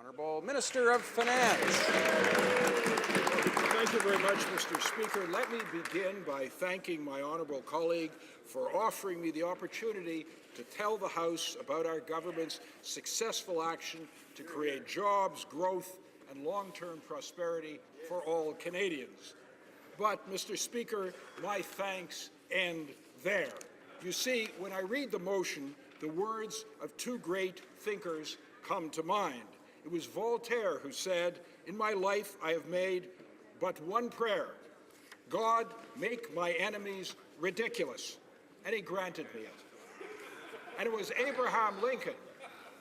Honourable Minister of Finance. Thank you very much, Mr. Speaker. Let me begin by thanking my honourable colleague for offering me the opportunity to tell the House about our government's successful action to create jobs, growth and long-term prosperity for all Canadians. But, Mr. Speaker, my thanks end there. You see, when I read the motion, the words of two great thinkers come to mind. It was Voltaire who said, "In my life I have made but one prayer. God, make my enemies ridiculous." And he granted me it. And it was Abraham Lincoln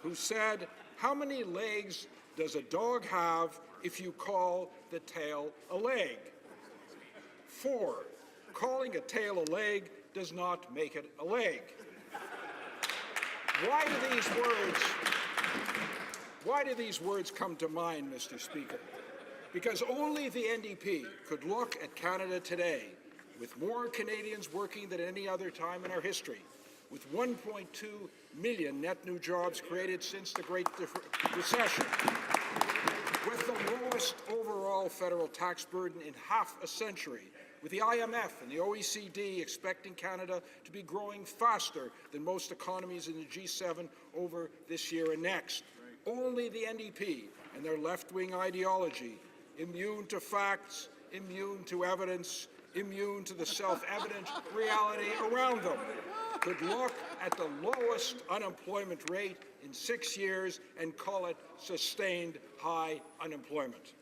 who said, "How many legs does a dog have if you call the tail a leg?" 4. Calling a tail a leg does not make it a leg. Why do these words come to mind, Mr. Speaker? Because only the NDP could look at Canada today with more Canadians working than any other time in our history, with 1.2 million net new jobs created since the Great Recession, with the lowest overall federal tax burden in half a century, with the IMF and the OECD expecting Canada to be growing faster than most economies in the G7 over this year and next. Only the NDP and their left-wing ideology, immune to facts, immune to evidence, immune to the self-evident reality around them, could look at the lowest unemployment rate in 6 years and call it sustained high unemployment.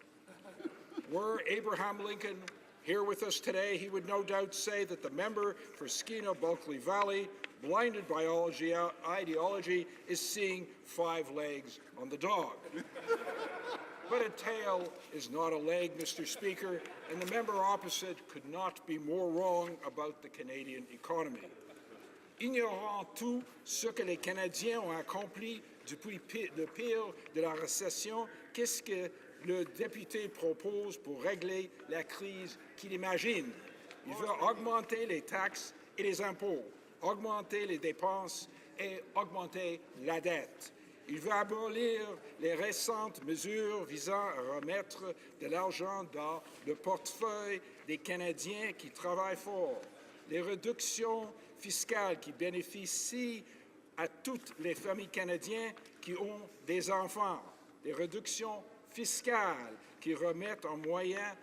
Were Abraham Lincoln here with us today, he would no doubt say that the member for Skeena-Bulkley Valley, blinded by ideology, is seeing 5 legs on the dog. But a tail is not a leg, Mr. Speaker, and the member opposite could not be more wrong about the Canadian economy. Ignorant tout ce que les Canadiens ont accompli depuis le pire de la récession, qu'est-ce que le député propose pour régler la crise qu'il imagine? Il veut augmenter les taxes et les impôts, augmenter les dépenses et augmenter la dette. Il veut abolir les récentes mesures visant à remettre de l'argent dans le portefeuille des Canadiens qui travaillent fort, les réductions fiscales qui bénéficient à toutes les familles canadiennes qui ont des enfants, les réductions fiscales qui remettent en moyenne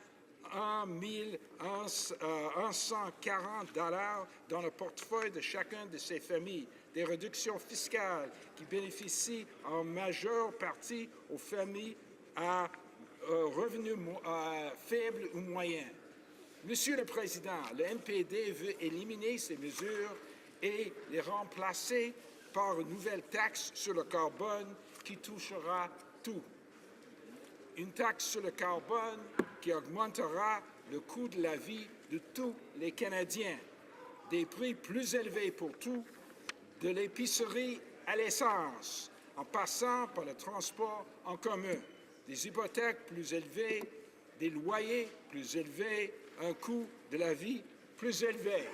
140 $ dans le portefeuille de chacune de ces familles, des réductions fiscales qui bénéficient en majeure partie aux familles à revenus faibles ou moyens. Monsieur le Président, le NPD veut éliminer ces mesures et les remplacer par une nouvelle taxe sur le carbone qui touchera tout. Une taxe sur le carbone qui augmentera le coût de la vie de tous les Canadiens. Des prix plus élevés pour tout, de l'épicerie à l'essence, en passant par le transport en commun. Des hypothèques plus élevées, des loyers plus élevés, un coût de la vie plus élevé.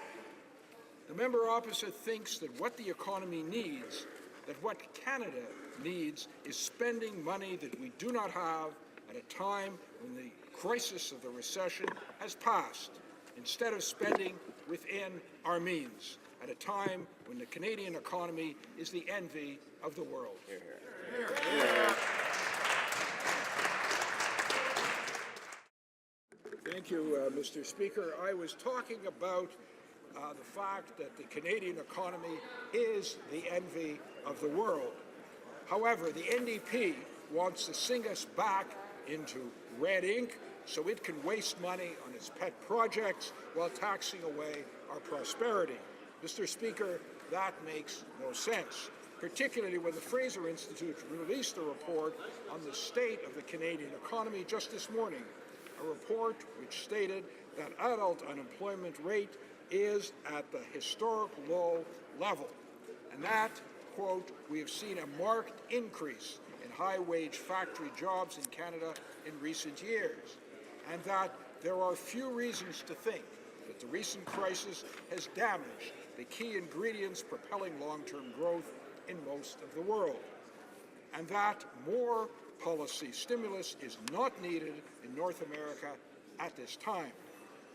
The member opposite thinks that what the economy needs, that what Canada needs, is spending money that we do not have at a time when the crisis of the recession has passed, instead of spending within our means, at a time when the Canadian economy is the envy of the world. Thank you, Mr. Speaker. I was talking about the fact that the Canadian economy is the envy of the world. However, the NDP wants to sing us back into red ink so it can waste money on its pet projects while taxing away our prosperity. Mr. Speaker, that makes no sense, particularly when the Fraser Institute released a report on the state of the Canadian economy just this morning, a report which stated that adult unemployment rate is at the historic low level, and that, quote, "we have seen a marked increase in high-wage factory jobs in Canada in recent years, and that there are few reasons to think that the recent crisis has damaged the key ingredients propelling long-term growth in most of the world, and that more policy stimulus is not needed in North America at this time.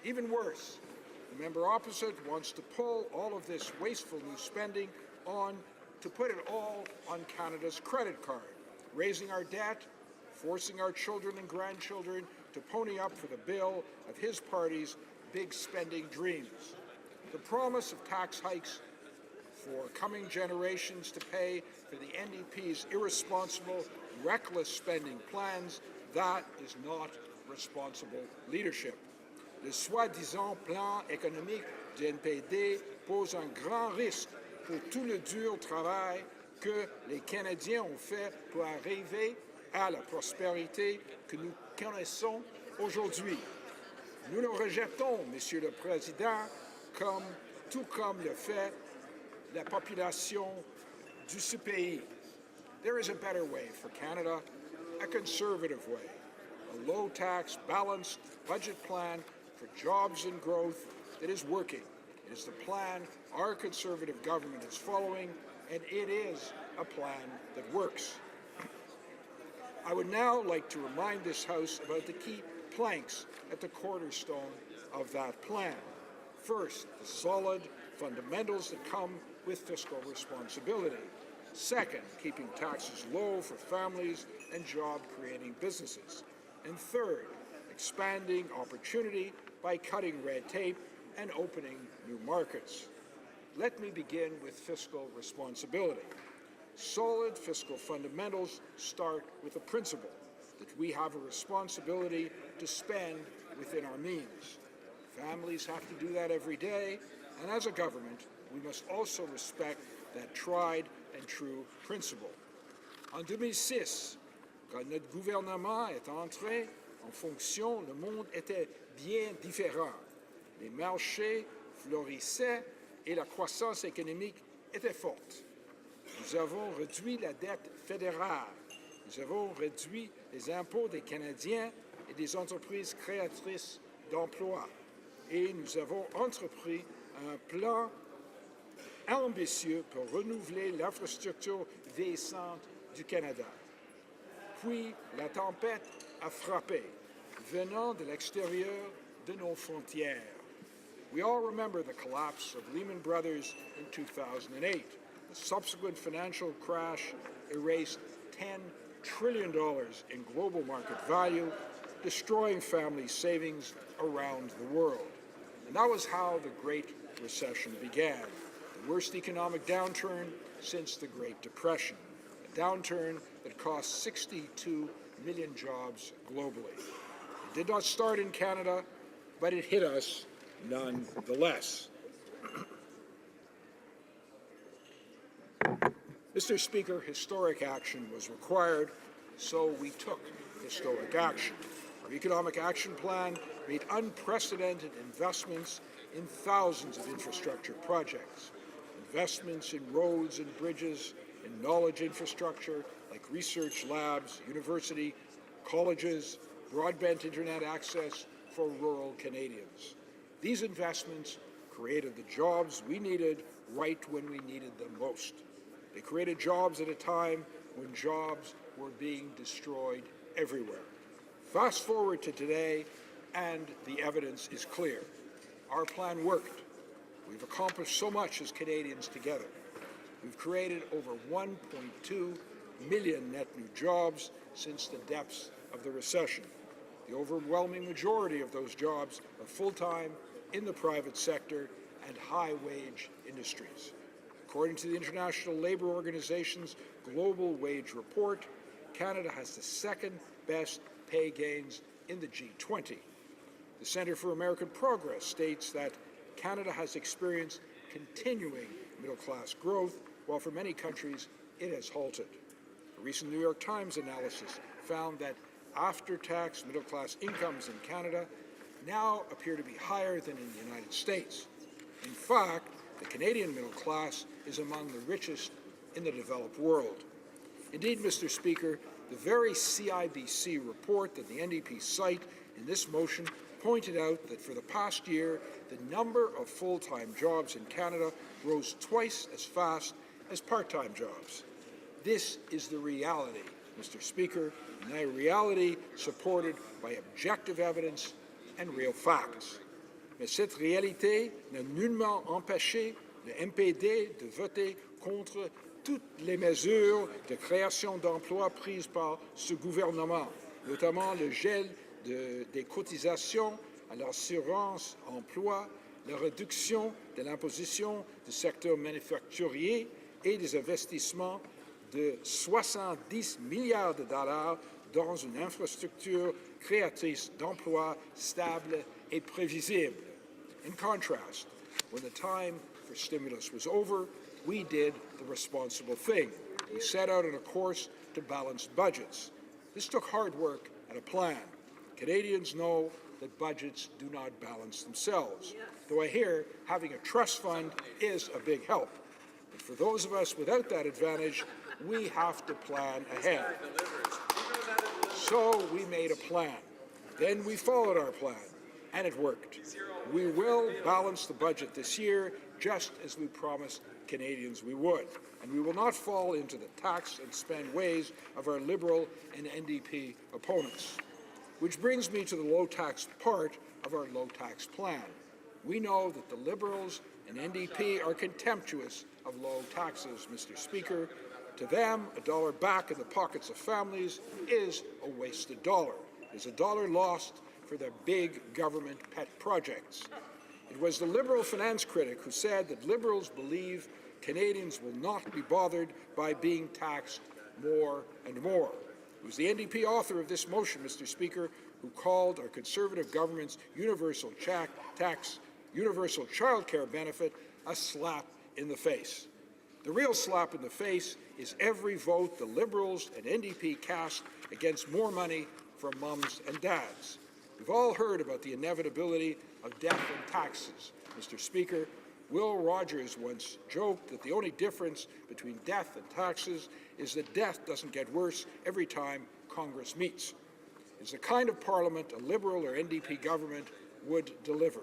Even worse, the member opposite wants to pull all of this wasteful new spending on to put it all on Canada's credit card, raising our debt, forcing our children and grandchildren to pony up for the bill of his party's big spending dreams. The promise of tax hikes for coming generations to pay for the NDP's irresponsible, reckless spending plans, that is not responsible leadership. Le soi-disant plan économique du NPD pose un grand risque pour tout le dur travail que les Canadiens ont fait pour arriver à la prospérité que nous connaissons aujourd'hui. Nous le rejetons, Monsieur le Président, tout comme le fait la population de ce pays. There is a better way for Canada, a conservative way, a low-tax, balanced budget plan for jobs and growth that is working. It is the plan our conservative government is following, and it is a plan that works. I would now like to remind this House about the key planks at the cornerstone of that plan. First, the solid fundamentals that come with fiscal responsibility. Second, keeping taxes low for families and job-creating businesses. And third, expanding opportunity by cutting red tape and opening new markets. Let me begin with fiscal responsibility. Solid fiscal fundamentals start with the principle that we have a responsibility to spend within our means. Families have to do that every day, and as a government, we must also respect that tried and true principle. En 2006, quand notre gouvernement est entré en fonction, le monde était bien différent. Les marchés florissaient et la croissance économique était forte. Nous avons réduit la dette fédérale. Nous avons réduit les impôts des Canadiens et des entreprises créatrices d'emplois. Et nous avons entrepris un plan ambitieux pour renouveler l'infrastructure vieillissante du Canada. Puis la tempête a frappé, venant de l'extérieur de nos frontières. We all remember the collapse of Lehman Brothers in 2008. The subsequent financial crash erased $10 trillion in global market value, destroying family savings around the world. And that was how the Great Recession began, the worst economic downturn since the Great Depression, a downturn that cost 62 million jobs globally. It did not start in Canada, but it hit us nonetheless. Mr. Speaker, historic action was required, so we took historic action. Our Economic Action Plan made unprecedented investments in thousands of infrastructure projects, investments in roads and bridges, in knowledge infrastructure like research labs, university, colleges, broadband internet access for rural Canadians. These investments created the jobs we needed right when we needed them most. They created jobs at a time when jobs were being destroyed everywhere. Fast forward to today, and the evidence is clear. Our plan worked. We've accomplished so much as Canadians together. We've created over 1.2 million net new jobs since the depths of the recession. The overwhelming majority of those jobs are full-time, in the private sector, and high-wage industries. According to the International Labour Organization's Global Wage Report, Canada has the second best pay gains in the G20. The Centre for American Progress states that Canada has experienced continuing middle-class growth, while for many countries it has halted. A recent New York Times analysis found that after-tax middle-class incomes in Canada now appear to be higher than in the United States. In fact, the Canadian middle class is among the richest in the developed world. Indeed, Mr. Speaker, the very CIBC report that the NDP cite in this motion pointed out that for the past year, the number of full-time jobs in Canada rose twice as fast as part-time jobs. This is the reality, Mr. Speaker, and a reality supported by objective evidence and real facts. Mais cette réalité n'a nullement empêché le MPD de voter contre toutes les mesures de création d'emplois prises par ce gouvernement, notamment le gel des cotisations à l'assurance emploi, la réduction de l'imposition du secteur manufacturier et des investissements de 70 milliards de dollars dans une infrastructure créatrice d'emplois stable et prévisible. In contrast, when the time for stimulus was over, we did the responsible thing. We set out on a course to balanced budgets. This took hard work and a plan. Canadians know that budgets do not balance themselves, though I hear having a trust fund is a big help. But for those of us without that advantage, we have to plan ahead. So we made a plan. Then we followed our plan, and it worked. We will balance the budget this year, just as we promised Canadians we would, and we will not fall into the tax and spend ways of our Liberal and NDP opponents. Which brings me to the low-tax part of our low-tax plan. We know that the Liberals and NDP are contemptuous of low taxes, Mr. Speaker. To them, a dollar back in the pockets of families is a wasted dollar. It's a dollar lost for their big government pet projects. It was the Liberal finance critic who said that Liberals believe Canadians will not be bothered by being taxed more and more. It was the NDP author of this motion, Mr. Speaker, who called our Conservative government's universal childcare benefit a slap in the face. The real slap in the face is every vote the Liberals and NDP cast against more money for mums and dads. We've all heard about the inevitability of death and taxes. Mr. Speaker, Will Rogers once joked that the only difference between death and taxes is that death doesn't get worse every time Congress meets. It's the kind of parliament a Liberal or NDP government would deliver.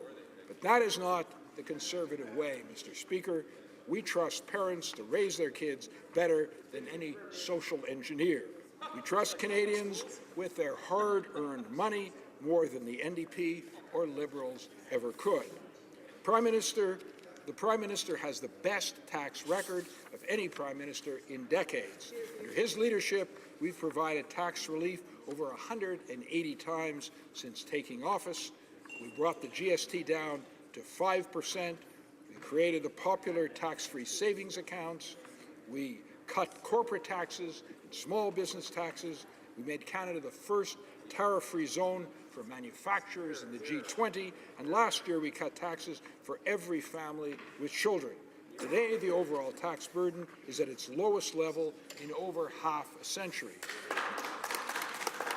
But that is not the Conservative way, Mr. Speaker. We trust parents to raise their kids better than any social engineer. We trust Canadians with their hard-earned money more than the NDP or Liberals ever could. The Prime Minister has the best tax record of any Prime Minister in decades. Under his leadership, we've provided tax relief over 180 times since taking office. We brought the GST down to 5%. We created the popular tax-free savings accounts. We cut corporate taxes and small business taxes. We made Canada the first tariff-free zone for manufacturers in the G20, and last year we cut taxes for every family with children. Today, the overall tax burden is at its lowest level in over half a century.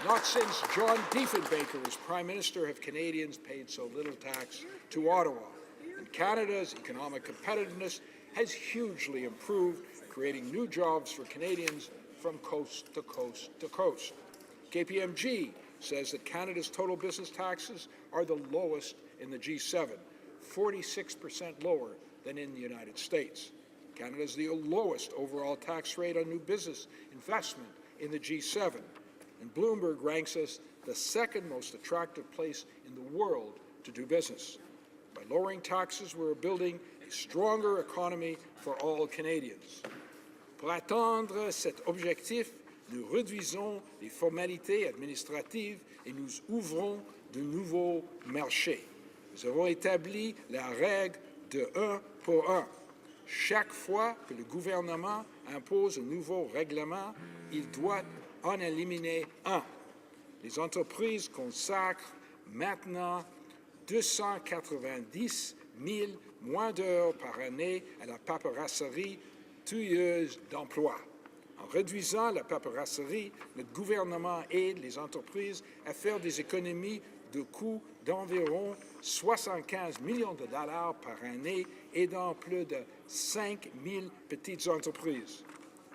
Not since John Diefenbaker was Prime Minister have Canadians paid so little tax to Ottawa. And Canada's economic competitiveness has hugely improved, creating new jobs for Canadians from coast to coast to coast. KPMG says that Canada's total business taxes are the lowest in the G7, 46% lower than in the United States. Canada is the lowest overall tax rate on new business investment in the G7, and Bloomberg ranks us the second most attractive place in the world to do business. By lowering taxes, we're building a stronger economy for all Canadians. Pour atteindre cet objectif, nous réduisons les formalités administratives et nous ouvrons de nouveaux marchés. Nous avons établi la règle de 1 pour 1. Chaque fois que le gouvernement impose un nouveau règlement, il doit en éliminer un. Les entreprises consacrent maintenant 290 000 moins d'heures par année à la paperasserie tueuse d'emplois. En réduisant la paperasserie, notre gouvernement aide les entreprises à faire des économies de coûts d'environ 75 millions de dollars par année, aidant plus de 5 000 petites entreprises.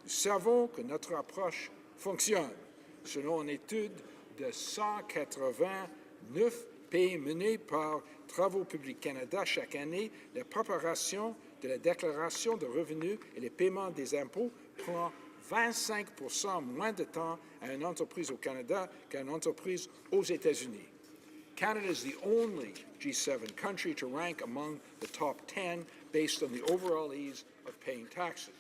Nous savons que notre approche fonctionne. Selon une étude de 189 pays menée par Travaux publics Canada chaque année, la préparation de la déclaration de revenus et le paiement des impôts prend 25% moins de temps à une entreprise au Canada qu'à une entreprise aux États-Unis. Canada is the only G7 country to rank among the top 10 based on the overall ease of paying taxes.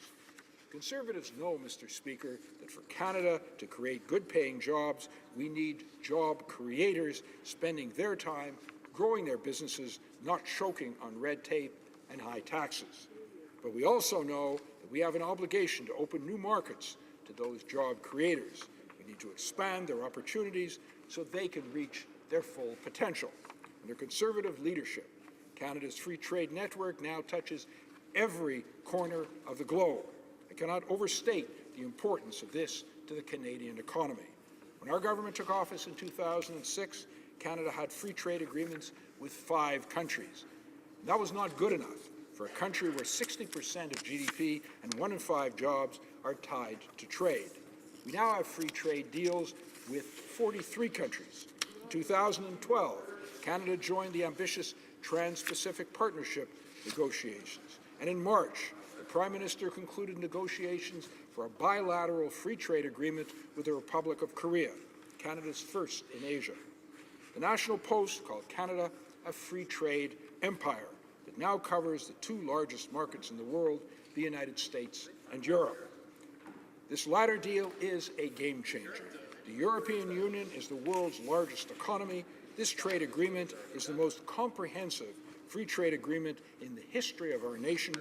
Conservatives know, Mr. Speaker, that for Canada to create good-paying jobs, we need job creators spending their time growing their businesses, not choking on red tape and high taxes. But we also know that we have an obligation to open new markets to those job creators. We need to expand their opportunities so they can reach their full potential. Under Conservative leadership, Canada's free trade network now touches every corner of the globe. I cannot overstate the importance of this to the Canadian economy. When our government took office in 2006, Canada had free trade agreements with 5 countries. That was not good enough for a country where 60% of GDP and 1 in 5 jobs are tied to trade. We now have free trade deals with 43 countries. In 2012, Canada joined the ambitious Trans-Pacific Partnership negotiations. And in March, the Prime Minister concluded negotiations for a bilateral free trade agreement with the Republic of Korea, Canada's first in Asia. The National Post called Canada a free trade empire that now covers the 2 largest markets in the world, the United States and Europe. This latter deal is a game changer. The European Union is the world's largest economy. This trade agreement is the most comprehensive free trade agreement in the history of our nation,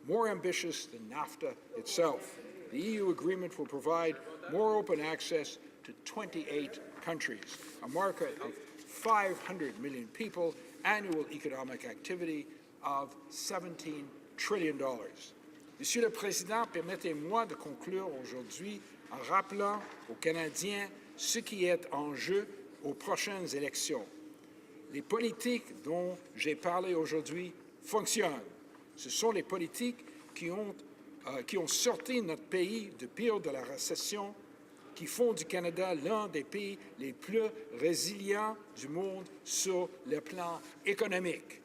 more ambitious than NAFTA itself. The EU agreement will provide more open access to 28 countries, a market of 500 million people, annual economic activity of $17 trillion. Monsieur le Président, permettez-moi de conclure aujourd'hui en rappelant aux Canadiens ce qui est en jeu aux prochaines élections. Les politiques dont j'ai parlé aujourd'hui fonctionnent. Ce sont les politiques qui ont sorti notre pays du pire de la récession, qui font du Canada l'un des pays les plus résilients du monde sur le plan économique.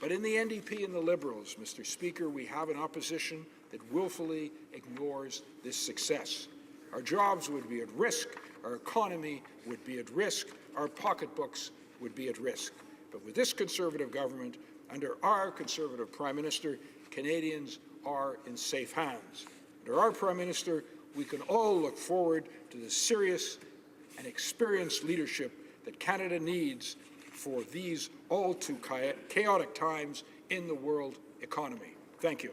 But in the NDP and the Liberals, Mr. Speaker, we have an opposition that willfully ignores this success. Our jobs would be at risk, our economy would be at risk, our pocketbooks would be at risk. But with this Conservative government, under our Conservative Prime Minister, Canadians are in safe hands. Under our Prime Minister, we can all look forward to the serious and experienced leadership that Canada needs for these all too chaotic times in the world economy. Thank you.